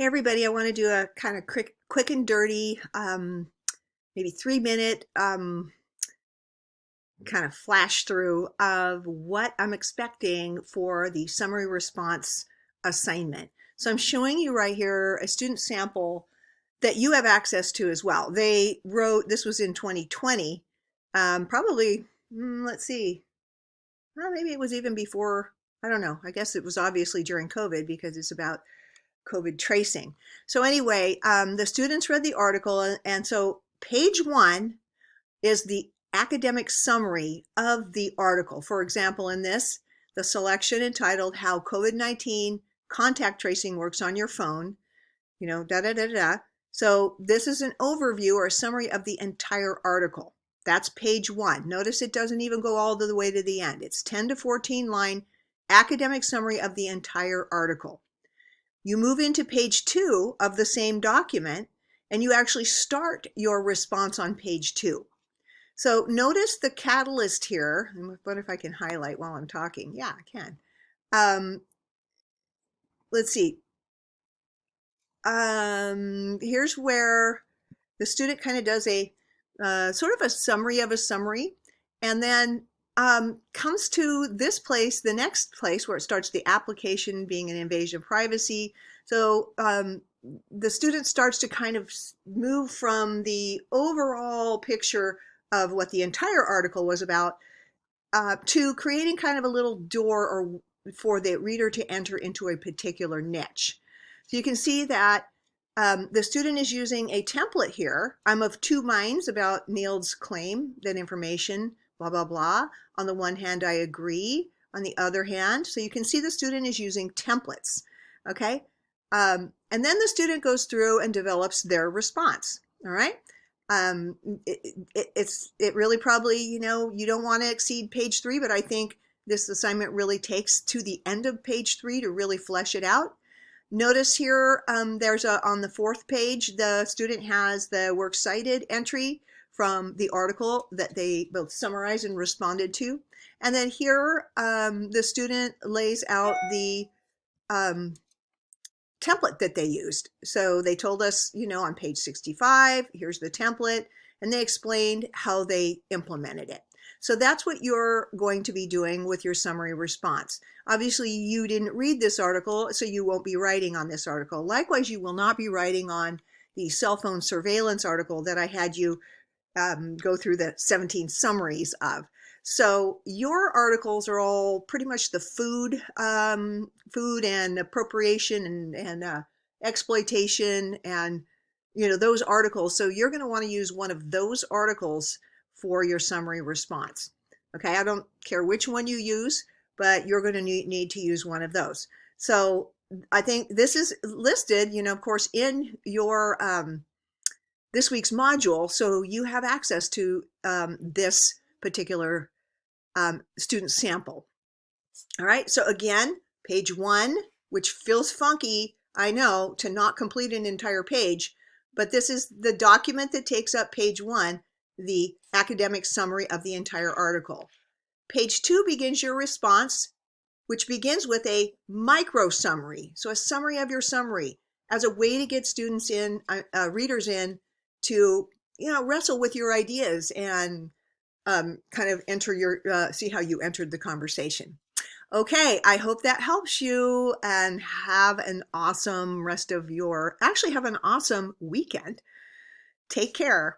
Hey everybody, I want to do a kind of quick and dirty, maybe 3 minute kind of flash through of what I'm expecting for the summary response assignment. So I'm showing you right here a student sample that you have access to as well. They wrote, this was in 2020, probably, let's see, well, maybe it was even before, I don't know. I guess it was obviously during COVID because it's about COVID tracing. So anyway, the students read the article, and so page one is the academic summary of the article. For example, in this, the selection entitled How COVID-19 Contact Tracing Works on Your Phone, da da da da. So this is an overview or a summary of the entire article. That's page one. Notice it doesn't even go all the way to the end. It's 10 to 14 line academic summary of the entire article. You move into page two of the same document and you actually start your response on page two. So notice the catalyst here. What if I can highlight while I'm talking? Yeah, I can. Let's see. Here's where the student kind of does a sort of a summary of a summary, and then comes to this place, the next place where it starts the application being an invasion of privacy. So the student starts to kind of move from the overall picture of what the entire article was about to creating kind of a little door or for the reader to enter into a particular niche. So you can see that the student is using a template here. I'm of two minds about Neil's claim that information, blah, blah, blah. On the one hand, I agree. On the other hand, so you can see the student is using templates, okay? And then the student goes through and develops their response, all right? It really probably, you don't want to exceed page 3, but I think this assignment really takes to the end of page 3 to really flesh it out. Notice here, there's on the 4th page, the student has the works cited entry from the article that they both summarized and responded to. And then here, the student lays out the template that they used. So they told us, on page 65, here's the template, and they explained how they implemented it. So that's what you're going to be doing with your summary response. Obviously, you didn't read this article, so you won't be writing on this article. Likewise, you will not be writing on the cell phone surveillance article that I had you go through the 17 summaries of. So your articles are all pretty much the food and appropriation and exploitation and those articles. So you're going to want to use one of those articles for your summary response. Okay, I don't care which one you use, but you're going to need to use one of those. So I think this is listed, of course, in your this week's module, so you have access to this particular student sample. All right, so again, page 1, which feels funky, I know, to not complete an entire page, but this is the document that takes up page 1, the academic summary of the entire article. Page 2 begins your response, which begins with a micro summary. So a summary of your summary as a way to get students in, readers in, to wrestle with your ideas and kind of enter your see how you entered the conversation. Okay, I hope that helps you, and have an awesome rest of your, actually have an awesome weekend. Take care.